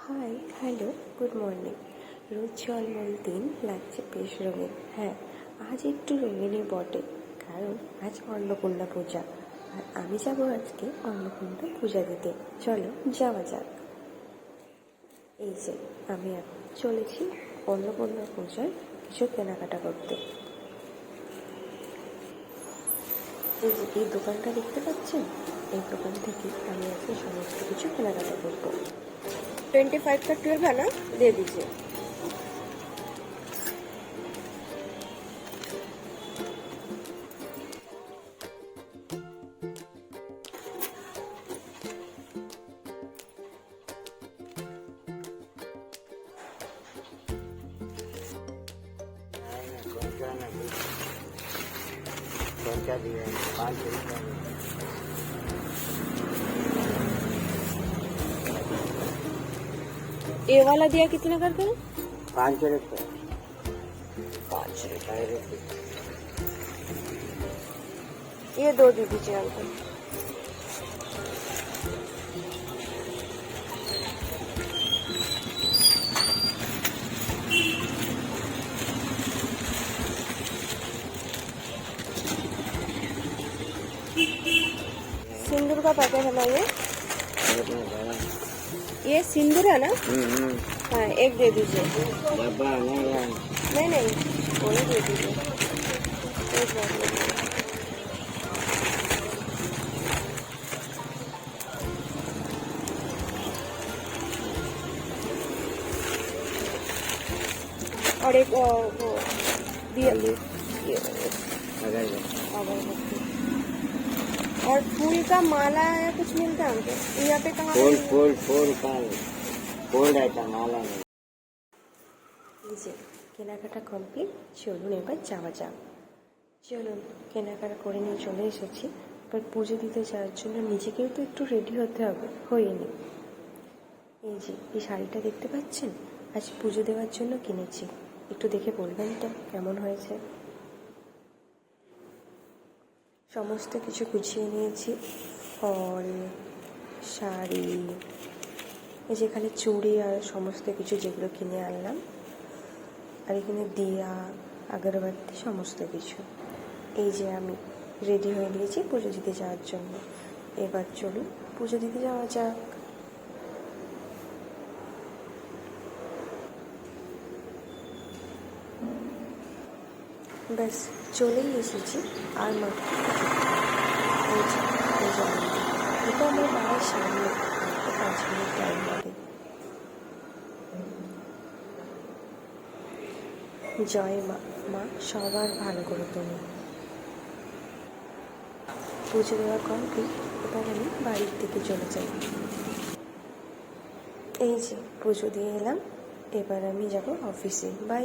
High, hello, good morning. রোদ ঝলমল দিন লাগছে বেশ রঙিন। হ্যাঁ, আজ একটু রঙিনই বটে, কারণ আজ অন্নপূর্ণা পূজা। আর আমি যাব আজকে অন্নপূর্ণা পূজা দিতে। চলো যাওয়া যাক। এই যে আমি এখন চলেছি অন্নপূর্ণা পূজার কিছু কেনাকাটা করতে। এই যে এই দোকানটা দেখতে পাচ্ছেন, এই দোকান থেকে আমি আজকে সমস্ত কিছু কেনাকাটা করবো। 25 का 12 है ना, दे दीजिए। ये वाला दिया कितना करके? 5 रुपये। 5 रुपये। ये 2 दे दीजिए अंकल। सिंदूर का पैकेट है ना ये सिंदूर है ना? हाँ, एक दे दीजिए। डब्बा नहीं नहीं, वही दे दीजिए। एक बार ले लीजिए। और एक वो दिया अगरबत्ती और फूल का माला या कुछ मिलता है हमको यहाँ पे? कहाँ फूल रहता, माला नहीं। এই যে কেনাকাটা কমপ্লিট, চলুন এবার যাওয়া যাক। চলুন কেনাকাটা করে নিয়ে চলে এসেছি। এবার পুজো দিতে যাওয়ার জন্য নিজেকেও তো একটু রেডি হতে হবে, হয়নি। এই যে এই শাড়িটা দেখতে পাচ্ছেন, আজ পুজো দেওয়ার জন্য কিনেছি। একটু দেখে বলবেন তো কেমন হয়েছে। সমস্ত কিছু গুছিয়ে নিয়েছি, ফল, শাড়ি, এই যেখানে চুড়ি আর সমস্ত কিছু যেগুলো কিনে আনলাম, আর এখানে দিয়া, আগরবাতি, সমস্ত কিছু। এই যে আমি রেডি হয়ে গিয়েছি পুজো দিতে যাওয়ার জন্য। এবার চলুন পুজো দিতে যাওয়া যাক। ব্যাস চলেই এসেছি, আর মাত্র এটা আমার বাবার সামনে, 5 মিনিট টাইম লাগে। জয় মা, মা সবার ভালো করে তুমি। পুজো দেওয়া কমপ্লিট, এবার আমি বাড়ির দিকে চলে যাই। এই যে পুজো দিয়ে এলাম, এবার আমি যাব অফিসে। বাই।